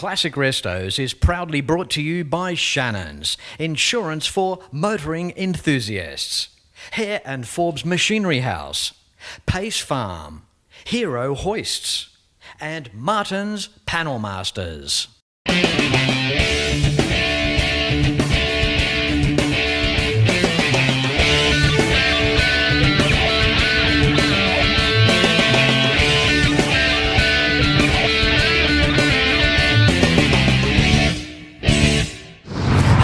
Classic Restos is proudly brought to you by Shannon's, insurance for motoring enthusiasts. Hare and Forbes Machinery House, Pace Farm, Hero Hoists, and Martin's Panel Masters.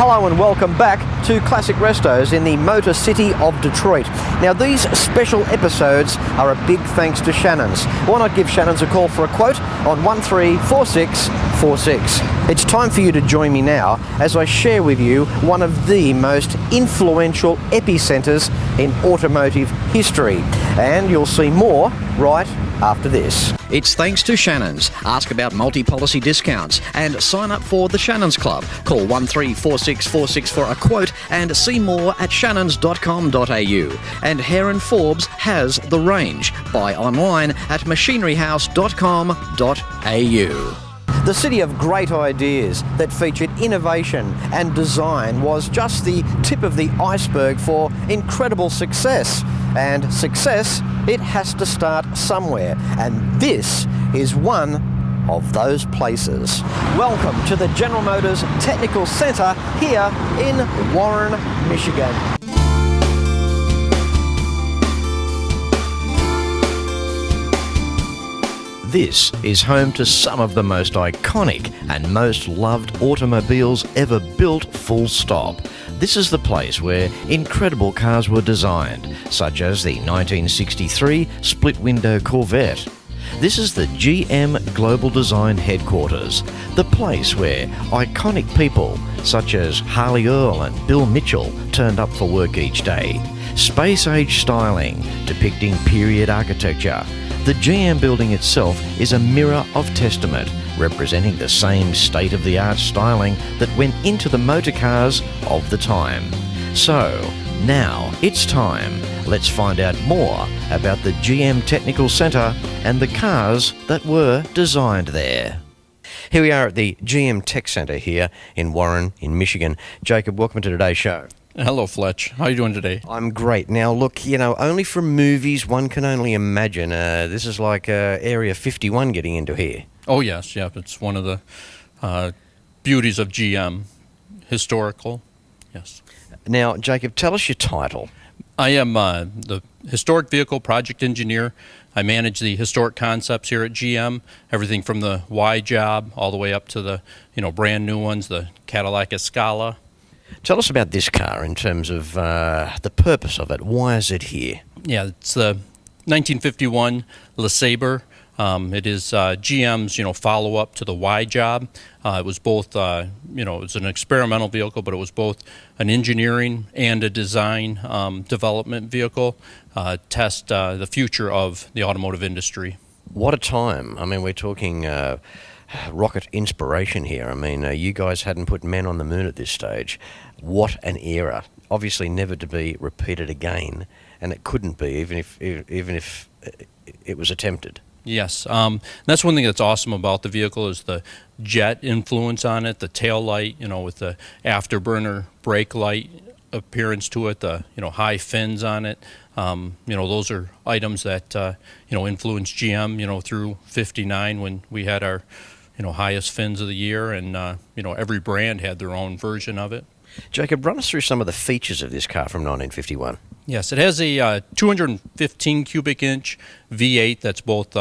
Hello and welcome back to Classic Restos in the Motor City of Detroit. Now these special episodes are a big thanks to Shannon's. Why not give Shannon's a call for a quote on 134646. It's time for you to join me now as I share with you one of the most influential epicenters in automotive history. And you'll see more right after this. It's thanks to Shannon's. Ask about multi-policy discounts and sign up for the Shannon's Club. Call 134646 for a quote and see more at shannons.com.au. And Hare and Forbes has the range. Buy online at machineryhouse.com.au. The city of great ideas that featured innovation and design was just the tip of the iceberg for incredible success. And success, it has to start somewhere. And this is one of those places. Welcome to the General Motors Technical Center here in Warren, Michigan. This is home to some of the most iconic and most loved automobiles ever built, full stop. This is the place where incredible cars were designed, such as the 1963 split-window Corvette. This is the GM Global Design Headquarters, the place where iconic people such as Harley Earl and Bill Mitchell turned up for work each day. Space-age styling, depicting period architecture. The GM building itself is a mirror of testament, representing the same state-of-the-art styling that went into the motor cars of the time. So, now it's time. Let's find out more about the GM Technical Center and the cars that were designed there. Here we are at the GM Tech Center here in Warren, in Michigan. Jacob, welcome to today's show. Hello, Fletch. How are you doing today? I'm great. Now, look, only from movies one can only imagine. This is like Area 51 getting into here. Oh, yes. Yeah, it's one of the beauties of GM. Historical. Yes. Now, Jacob, tell us your title. I am the Historic Vehicle Project Engineer. I manage the historic concepts here at GM, everything from the Y job all the way up to the brand new ones, the Cadillac Escala. Tell us about this car in terms of the purpose of it. Why is it here? Yeah, it's the 1951 LeSabre. It is GM's, follow-up to the Y job. It was both, it was an experimental vehicle, but it was both an engineering and a design development vehicle. Test the future of the automotive industry. What a time. I mean, we're talking rocket inspiration here. I mean, you guys hadn't put men on the moon at this stage. What an era. Obviously never to be repeated again, and it couldn't be, even if it was attempted. Yes, that's one thing that's awesome about the vehicle is the jet influence on it, the tail light, with the afterburner brake light appearance to it, the high fins on it. Those are items that influenced GM, through '59 when we had our highest fins of the year, and every brand had their own version of it. Jacob, run us through some of the features of this car from 1951. Yes, it has a 215 cubic inch V8 that's both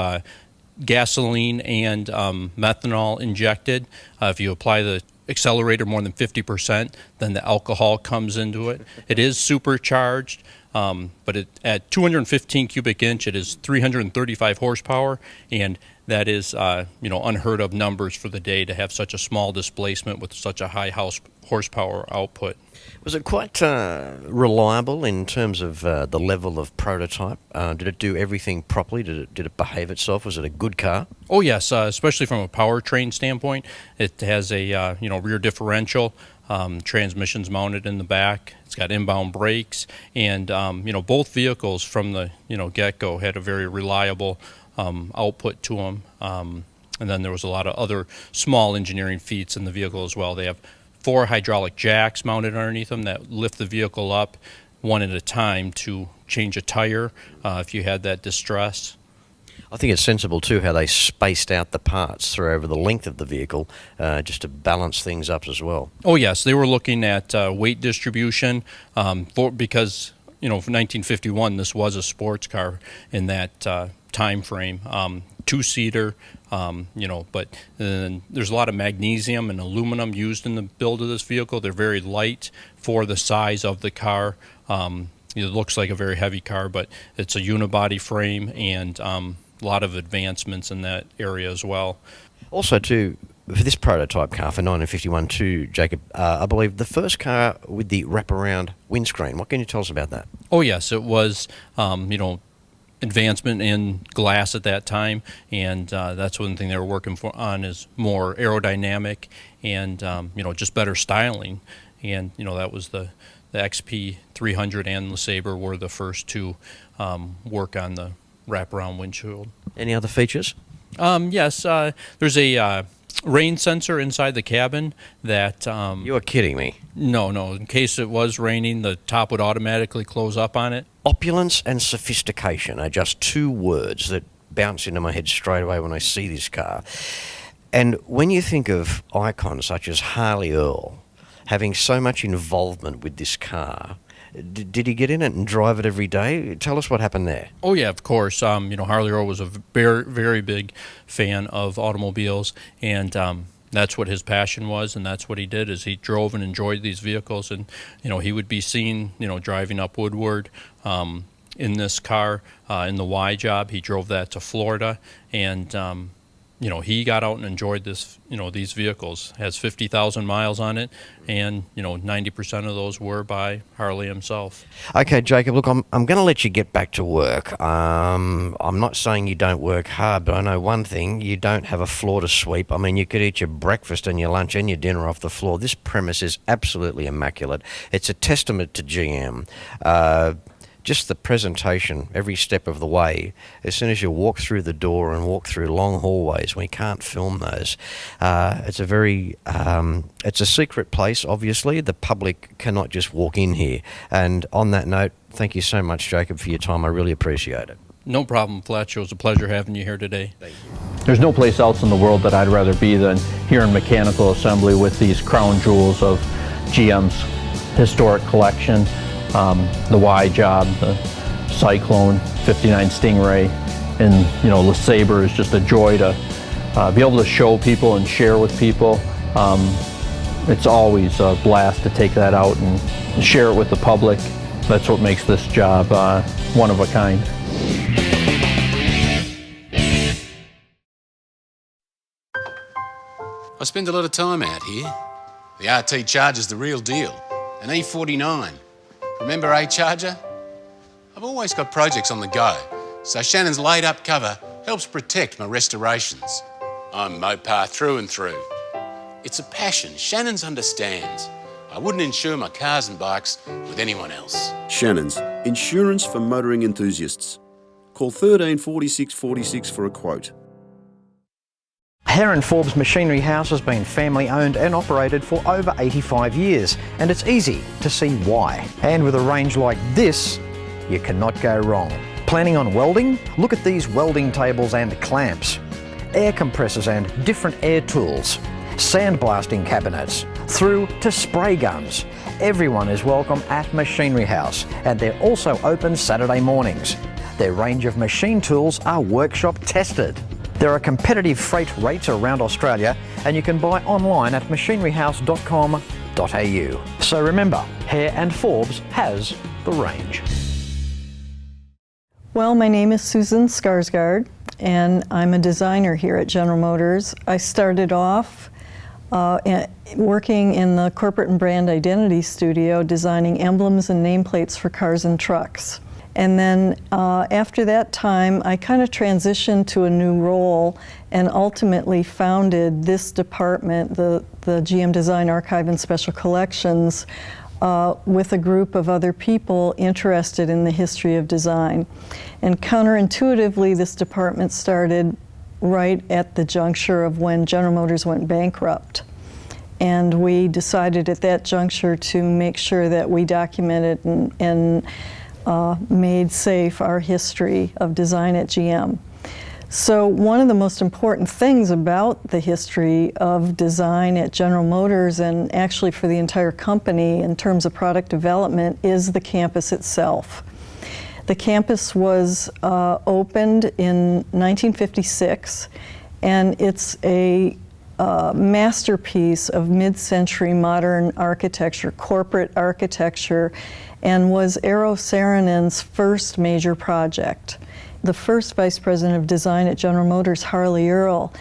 gasoline and methanol injected. If you apply the accelerator more than 50%, then the alcohol comes into it. It is supercharged, but at 215 cubic inch, it is 335 horsepower, and that is unheard of numbers for the day to have such a small displacement with such a high horsepower output. Was it quite reliable in terms of the level of prototype? Did it do everything properly? Did it behave itself? Was it a good car? Oh yes, especially from a powertrain standpoint. It has a rear differential, transmissions mounted in the back. It's got inbound brakes, and both vehicles from the get-go had a very reliable output to them. And then there was a lot of other small engineering feats in the vehicle as well. They have 4 hydraulic jacks mounted underneath them that lift the vehicle up one at a time to change a tire if you had that distress. I think it's sensible too how they spaced out the parts through over the length of the vehicle just to balance things up as well. Oh yes, they were looking at weight distribution because for 1951 this was a sports car in that time frame, 2-seater. But there's a lot of magnesium and aluminum used in the build of this vehicle. They're very light for the size of the car. It looks like a very heavy car, but it's a unibody frame and a lot of advancements in that area as well. Also, too, for this prototype car for 1951 too, Jacob, I believe the first car with the wraparound windscreen. What can you tell us about that? Oh yes, it was advancement in glass at that time, and that's one thing they were working on is more aerodynamic and just better styling. And that was the XP 300 and LeSabre were the first to work on the wraparound windshield. Any other features? Yes, there's a rain sensor inside the cabin that... You are kidding me. No. In case it was raining, the top would automatically close up on it. Opulence and sophistication are just 2 words that bounce into my head straight away when I see this car. And when you think of icons such as Harley Earl having so much involvement with this car, did he get in it and drive it every day? Tell us what happened there. Oh yeah, of course. Harley Earl was a very, very big fan of automobiles, and that's what his passion was, and that's what he did. Is he drove and enjoyed these vehicles, and he would be seen, driving up Woodward in this car in the Y job. He drove that to Florida, and he got out and enjoyed this, these vehicles. Has 50,000 miles on it, and 90% of those were by Harley himself. Okay, Jacob, look, I'm going to let you get back to work. I'm not saying you don't work hard, but I know one thing, you don't have a floor to sweep. I mean, you could eat your breakfast and your lunch and your dinner off the floor. This premise is absolutely immaculate. It's a testament to GM. Just the presentation every step of the way. As soon as you walk through the door and walk through long hallways, we can't film those. It's a secret place, obviously. The public cannot just walk in here. And on that note, thank you so much, Jacob, for your time. I really appreciate it. No problem, Fletcher. It was a pleasure having you here today. Thank you. There's no place else in the world that I'd rather be than here in mechanical assembly with these crown jewels of GM's historic collection. The Y job, the Cyclone, 59 Stingray, and LeSabre is just a joy to be able to show people and share with people. It's always a blast to take that out and share it with the public. That's what makes this job one of a kind. I spend a lot of time out here. The RT Charger's the real deal, an E49. Remember A-Charger? I've always got projects on the go, so Shannon's laid-up cover helps protect my restorations. I'm Mopar through and through. It's a passion Shannon's understands. I wouldn't insure my cars and bikes with anyone else. Shannon's, insurance for motoring enthusiasts. Call 13 46 46 for a quote. Hare and Forbes Machinery House has been family owned and operated for over 85 years, and it's easy to see why. And with a range like this, you cannot go wrong. Planning on welding? Look at these welding tables and clamps, air compressors and different air tools, sandblasting cabinets, through to spray guns. Everyone is welcome at Machinery House, and they're also open Saturday mornings. Their range of machine tools are workshop tested. There are competitive freight rates around Australia, and you can buy online at machineryhouse.com.au. So remember, Hare and Forbes has the range. Well, my name is Susan Skarsgård, and I'm a designer here at General Motors. I started off working in the corporate and brand identity studio, designing emblems and nameplates for cars and trucks. And then after that time, I kind of transitioned to a new role and ultimately founded this department, the GM Design Archive and Special Collections, with a group of other people interested in the history of design. And counterintuitively, this department started right at the juncture of when General Motors went bankrupt. And we decided at that juncture to make sure that we documented and made safe our history of design at GM. So one of the most important things about the history of design at General Motors, and actually for the entire company in terms of product development, is the campus itself. The campus was opened in 1956, and it's a masterpiece of mid-century modern architecture, corporate architecture, and was Eero Saarinen's first major project. The first vice president of design at General Motors, Harley Earl,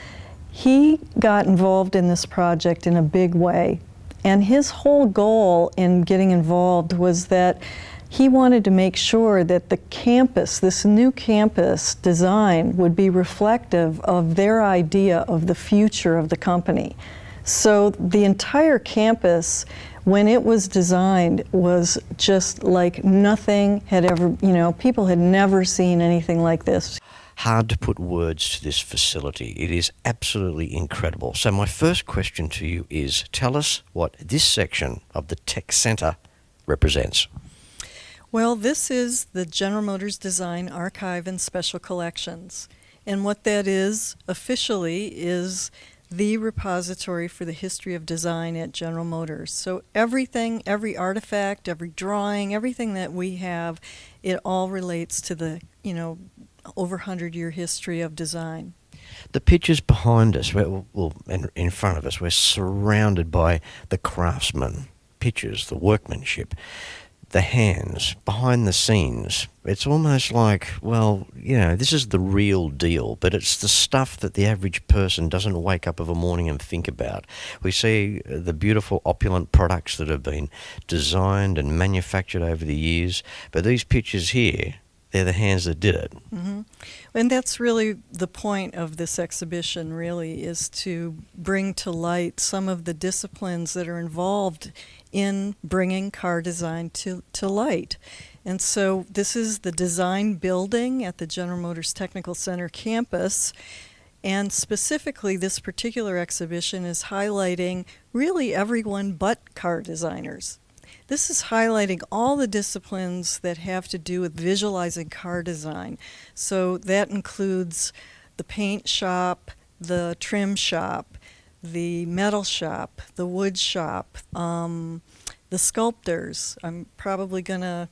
he got involved in this project in a big way. And his whole goal in getting involved was that he wanted to make sure that the campus, this new campus design, would be reflective of their idea of the future of the company. So the entire campus, when it was designed, was just like nothing had ever, people had never seen anything like this. Hard to put words to this facility. It is absolutely incredible. So my first question to you is, tell us what this section of the Tech Center represents. Well, this is the General Motors Design Archive and Special Collections. And what that is, officially, is the repository for the history of design at General Motors. So everything, every artifact, every drawing, everything that we have, it all relates to the, over 100-year history of design. The pictures behind us, and in front of us, we're surrounded by the craftsmen, pictures, the workmanship, the hands, behind the scenes. It's almost like, this is the real deal, but it's the stuff that the average person doesn't wake up of a morning and think about. We see the beautiful opulent products that have been designed and manufactured over the years, but these pictures here, they're the hands that did it. Mm-hmm. And that's really the point of this exhibition, really, is to bring to light some of the disciplines that are involved in bringing car design to light. And so this is the design building at the General Motors Technical Center campus. And specifically, this particular exhibition is highlighting really everyone but car designers. This is highlighting all the disciplines that have to do with visualizing car design. So that includes the paint shop, the trim shop, the metal shop, the wood shop, the sculptors. I'm probably gonna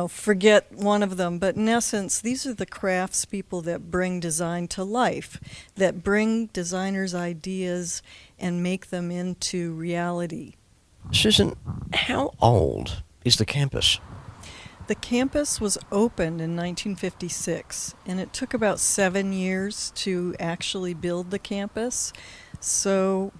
forget one of them, but in essence, these are the craftspeople that bring design to life, that bring designers' ideas and make them into reality. Susan, how old is the campus? The campus was opened in 1956, and it took about 7 years to actually build the campus. So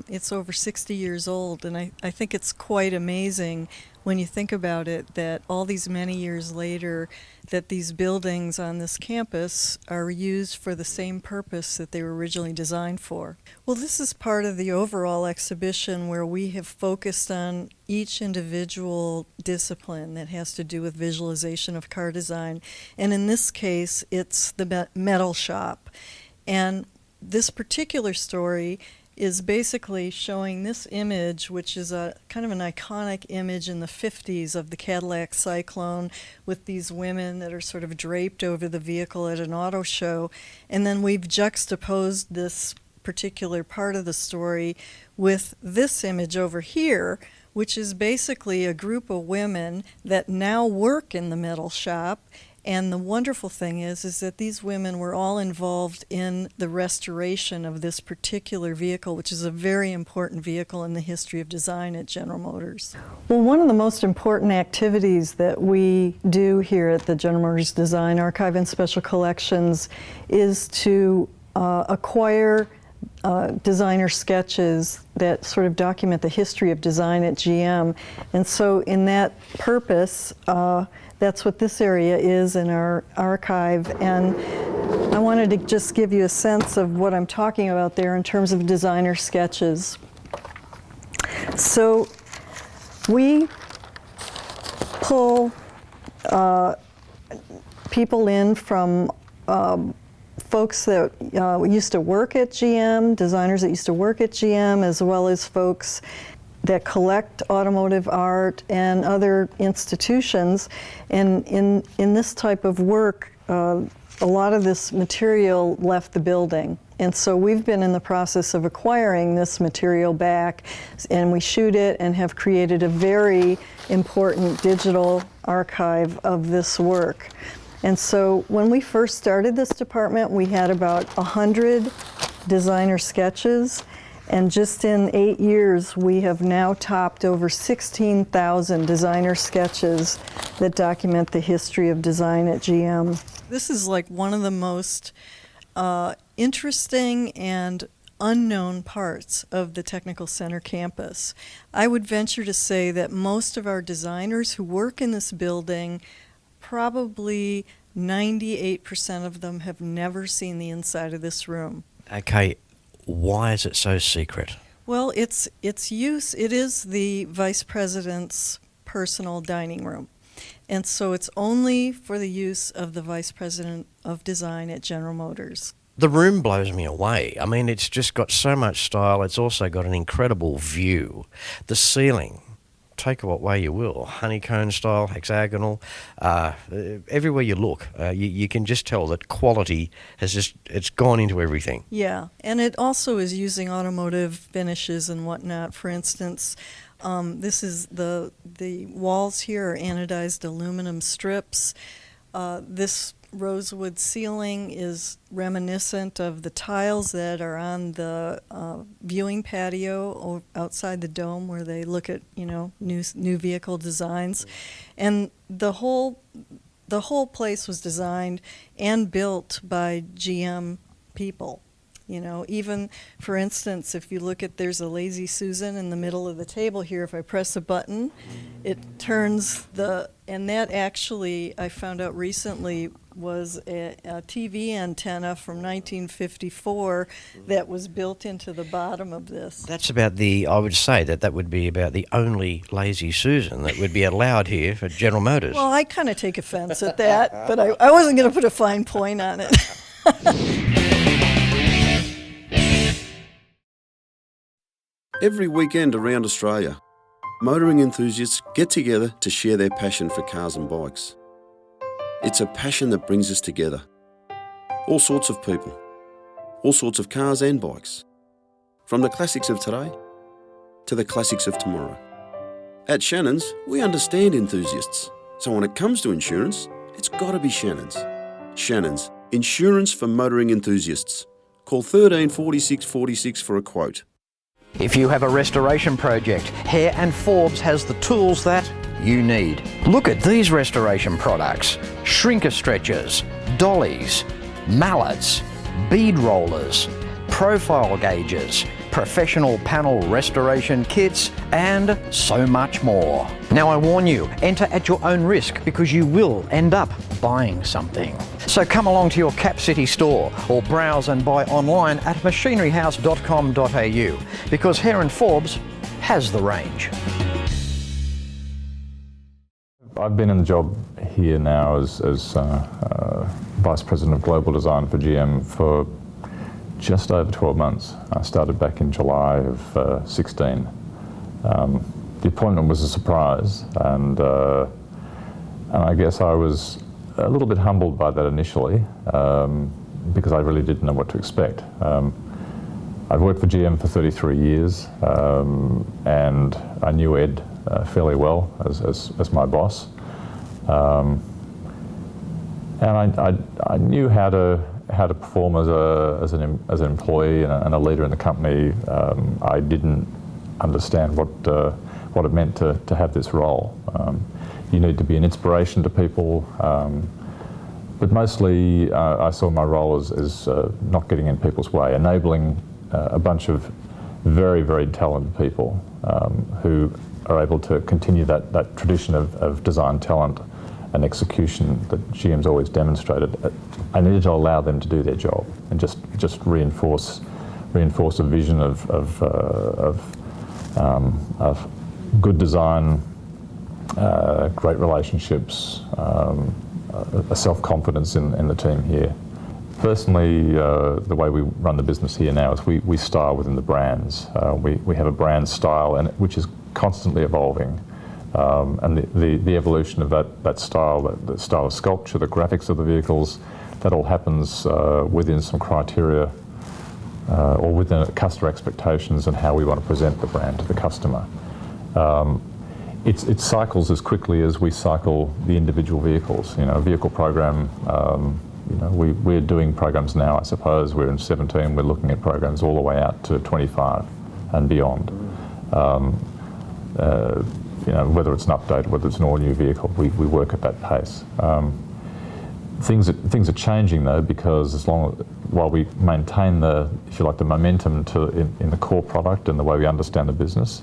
it's over 60 years old, and I think it's quite amazing when you think about it that all these many years later that these buildings on this campus are used for the same purpose that they were originally designed for. Well, this is part of the overall exhibition where we have focused on each individual discipline that has to do with visualization of car design. And in this case, it's the metal shop. And this particular story is basically showing this image, which is a kind of an iconic image in the 50s of the Cadillac Cyclone with these women that are sort of draped over the vehicle at an auto show. And then we've juxtaposed this particular part of the story with this image over here, which is basically a group of women that now work in the metal shop. And the wonderful thing is that these women were all involved in the restoration of this particular vehicle, which is a very important vehicle in the history of design at General Motors. Well, one of the most important activities that we do here at the General Motors Design Archive and Special Collections is to acquire designer sketches that sort of document the history of design at GM. And so in that purpose, that's what this area is in our archive, and I wanted to just give you a sense of what I'm talking about there in terms of designer sketches. So we pull people in from folks that used to work at GM, designers that used to work at GM, as well as folks that collect automotive art and other institutions. And in this type of work, a lot of this material left the building. And so we've been in the process of acquiring this material back, and we shoot it and have created a very important digital archive of this work. And so when we first started this department, we had about 100 designer sketches. And just in 8 years, we have now topped over 16,000 designer sketches that document the history of design at GM. This is like one of the most interesting and unknown parts of the Technical Center campus. I would venture to say that most of our designers who work in this building, probably 98% of them have never seen the inside of this room. Okay, why is it so secret? Well, it is the vice president's personal dining room. And so it's only for the use of the vice president of design at General Motors. The room blows me away. I mean, it's just got so much style. It's also got an incredible view. The ceiling, take it what way you will, honeycomb style, hexagonal, everywhere you look, you can just tell that quality it's gone into everything. Yeah, and it also is using automotive finishes and whatnot. For instance, this is the walls here are anodized aluminum strips. This rosewood ceiling is reminiscent of the tiles that are on the viewing patio outside the dome where they look at, new vehicle designs. And the whole place was designed and built by GM people. Even, for instance, if you look at, there's a Lazy Susan in the middle of the table here. If I press a button, it turns and that actually, I found out recently, was a TV antenna from 1954 that was built into the bottom of this. That's I would say that would be about the only Lazy Susan that would be allowed here for General Motors. Well, I kind of take offense at that, but I wasn't going to put a fine point on it. Every weekend around Australia, motoring enthusiasts get together to share their passion for cars and bikes. It's a passion that brings us together. All sorts of people, all sorts of cars and bikes, from the classics of today to the classics of tomorrow. At Shannon's, we understand enthusiasts, so when it comes to insurance, it's got to be Shannon's. Shannon's, insurance for motoring enthusiasts. Call 13 46 46 for a quote. If you have a restoration project, Hare and Forbes has the tools that you need. Look at these restoration products: shrinker stretchers, dollies, mallets, bead rollers, profile gauges, professional panel restoration kits, and so much more. Now I warn you, enter at your own risk because you will end up buying something. So come along to your Cap City store or browse and buy online at machineryhouse.com.au because Hare and Forbes has the range. I've been in the job here now as Vice President of Global Design for GM for just over 12 months. I started back in July of 16. The appointment was a surprise, and I guess I was a little bit humbled by that initially because I really didn't know what to expect. I've worked for GM for 33 years, and I knew Ed fairly well as my boss, and I knew how to perform as an employee and a leader in the company. I didn't understand what it meant to have this role. You need to be an inspiration to people, but mostly I saw my role as not getting in people's way, enabling a bunch of very, very talented people who are able to continue that tradition of design talent and execution that GM's always demonstrated. I needed to allow them to do their job and just reinforce a vision of good design, great relationships, a self-confidence in the team here. Personally, the way we run the business here now is we style within the brands. We have a brand style which is constantly evolving. And the evolution of that style, the style of sculpture, the graphics of the vehicles, that all happens within some criteria or within customer expectations and how we want to present the brand to the customer. It cycles as quickly as we cycle the individual vehicles. A vehicle program, we're doing programs now, I suppose. We're in 17, we're looking at programs all the way out to 25 and beyond. Whether it's an update, whether it's an all-new vehicle, we work at that pace. Things are changing though, because while we maintain the momentum in the core product and the way we understand the business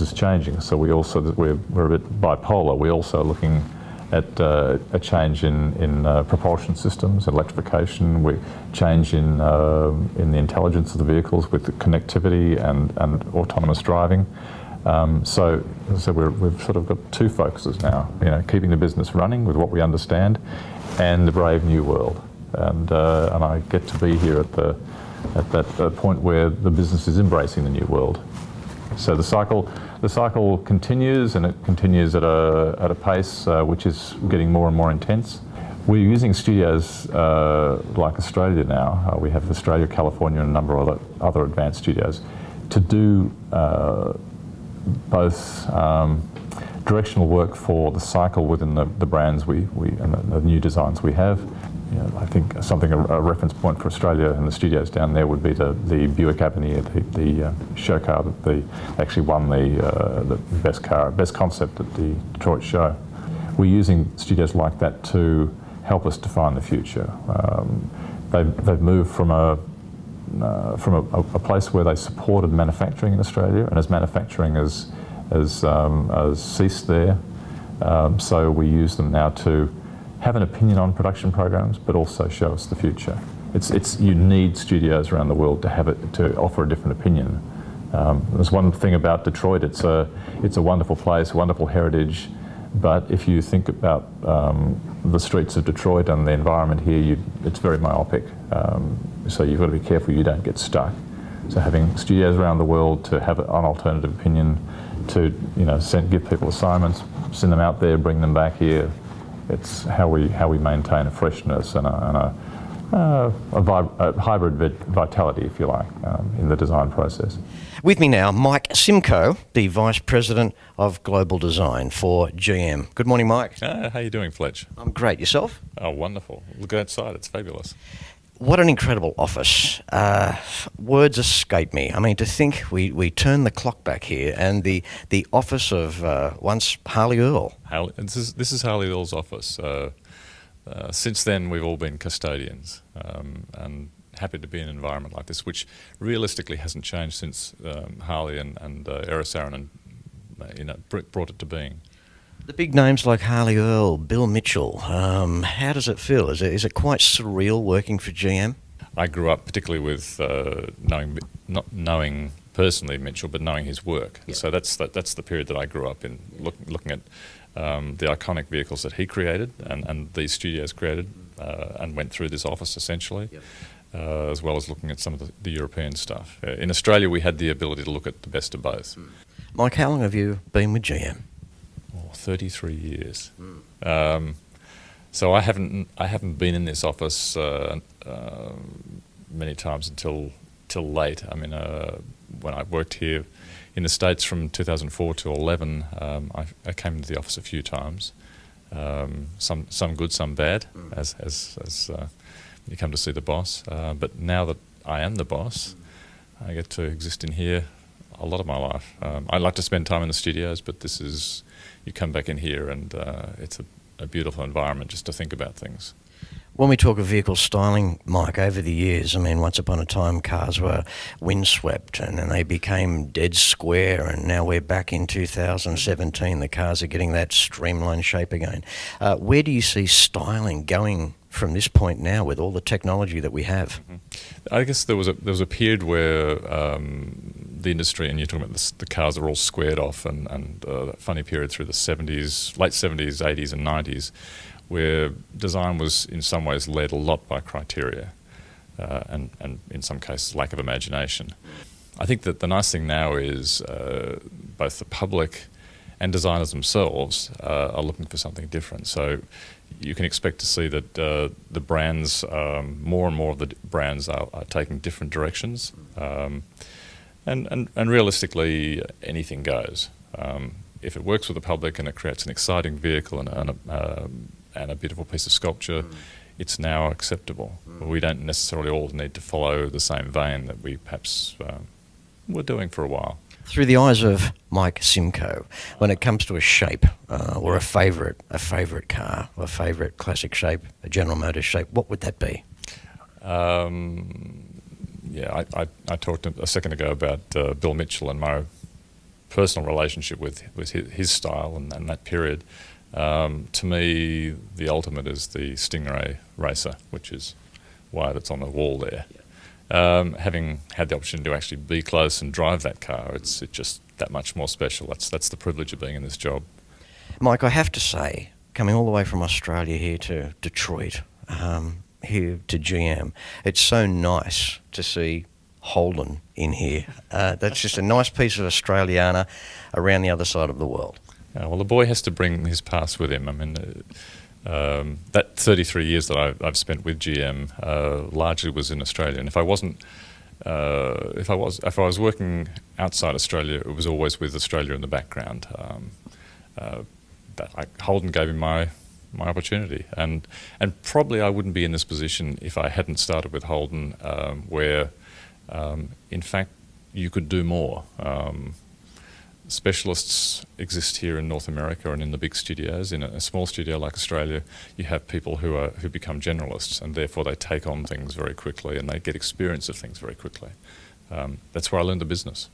is changing. So we're a bit bipolar. We're also looking at a change in propulsion systems, electrification. We change in the intelligence of the vehicles with the connectivity and autonomous driving. So we've sort of got two focuses now, keeping the business running with what we understand and the brave new world. And I get to be here at that point where the business is embracing the new world. So the cycle continues, and it continues at a pace which is getting more and more intense. We're using studios like Australia now. We have Australia, California, and a number of other advanced studios to do both directional work for the cycle within the brands and the new designs we have. I think a reference point for Australia and the studios down there would be the Buick Avenir, the show car that actually won the best concept at the Detroit show. We're using studios like that to help us define the future. They've moved from a place where they supported manufacturing in Australia, and as manufacturing has ceased there, so we use them now to have an opinion on production programs, but also show us the future. You need studios around the world to offer a different opinion. There's one thing about Detroit. It's a wonderful place, wonderful heritage, but if you think about the streets of Detroit and the environment here, it's very myopic. So you've got to be careful you don't get stuck. So having studios around the world to have an alternative opinion, to give people assignments, send them out there, bring them back here. It's how we maintain a freshness and a hybrid vitality, if you like, in the design process. With me now, Mike Simcoe, the Vice President of Global Design for GM. Good morning, Mike. How are you doing, Fletch? I'm great. Yourself? Oh, wonderful. Look outside. It's fabulous. What an incredible office. Words escape me. I mean, to think we turn the clock back here and the office of once Harley Earl. This is Harley Earl's office. Since then, we've all been custodians and happy to be in an environment like this, which realistically hasn't changed since Harley and Eric Saarinen brought it to being. The big names like Harley Earl, Bill Mitchell, how does it feel? Is it quite surreal working for GM? I grew up particularly with not knowing personally Mitchell, but knowing his work. Yep. So that's the period that I grew up in, looking at the iconic vehicles that he created and these studios created and went through this office essentially, yep. As well as looking at some of the European stuff. In Australia, we had the ability to look at the best of both. Mike, how long have you been with GM? 33 years. So I haven't been in this office many times until late. I mean, when I worked here in the States from 2004 to 11, I came into the office a few times. Some good, some bad, as you come to see the boss. But now that I am the boss, I get to exist in here a lot of my life. I like to spend time in the studios, but you come back in here and it's a beautiful environment just to think about things. When we talk of vehicle styling, Mike, over the years, I mean, once upon a time cars were windswept and then they became dead square, and now we're back in 2017. The cars are getting that streamlined shape again. Where do you see styling going from this point now with all the technology that we have? I guess there was a period where the industry, and you're talking about the cars are all squared off, and that funny period through the 70s, late 70s, 80s and 90s, where design was in some ways led a lot by criteria and in some cases lack of imagination. I think that the nice thing now is both the public and designers themselves are looking for something different. So you can expect to see that the brands, more and more of the brands are taking different directions. And realistically, anything goes. If it works with the public and it creates an exciting vehicle and a beautiful piece of sculpture, it's now acceptable. We don't necessarily all need to follow the same vein that we perhaps were doing for a while. Through the eyes of Mike Simcoe, when it comes to a shape or a favourite car, a favourite classic shape, a General Motors shape, what would that be? I talked a second ago about Bill Mitchell and my personal relationship with his style and that period. To me, the ultimate is the Stingray Racer, which is why it's on the wall there. Having had the opportunity to actually be close and drive that car, it's just that much more special. That's the privilege of being in this job. Mike, I have to say, coming all the way from Australia here to Detroit, here to GM, it's so nice to see Holden in here. That's just a nice piece of Australiana around the other side of the world. Well, the boy has to bring his past with him. I mean, that 33 years that I've spent with GM largely was in Australia, and if I was working outside Australia, it was always with Australia in the background. Holden gave me my opportunity, and probably I wouldn't be in this position if I hadn't started with Holden, where in fact you could do more. Specialists exist here in North America and in the big studios. In a small studio like Australia, you have people who become generalists, and therefore they take on things very quickly and they get experience of things very quickly. That's where I learned the business,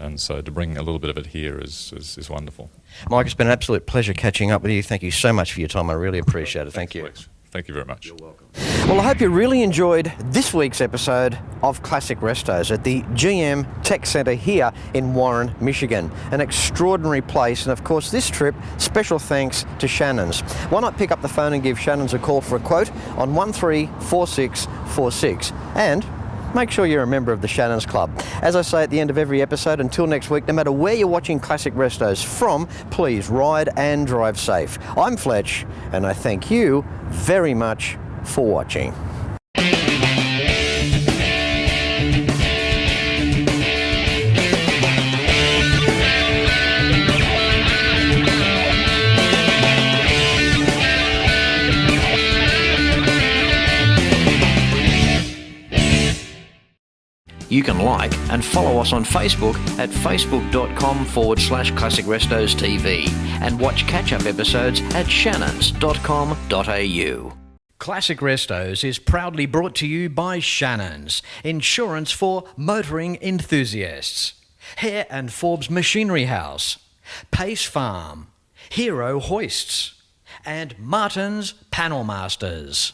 and so to bring a little bit of it here is wonderful. Mike, it's been an absolute pleasure catching up with you. Thank you so much for your time. I really appreciate it. Thank you. Flex. Thank you very much. You're welcome. Well, I hope you really enjoyed this week's episode of Classic Restos at the GM Tech Centre here in Warren, Michigan. An extraordinary place, and of course this trip, special thanks to Shannon's. Why not pick up the phone and give Shannon's a call for a quote on 134646, and make sure you're a member of the Shannon's Club. As I say at the end of every episode, until next week, no matter where you're watching Classic Restos from, please ride and drive safe. I'm Fletch, and I thank you very much for watching. You can like and follow us on Facebook at facebook.com/ClassicRestosTV and watch catch-up episodes at shannons.com.au. Classic Restos is proudly brought to you by Shannons, insurance for motoring enthusiasts. Hare and Forbes Machinery House, Pace Farm, Hero Hoists, and Martin's Panel Masters.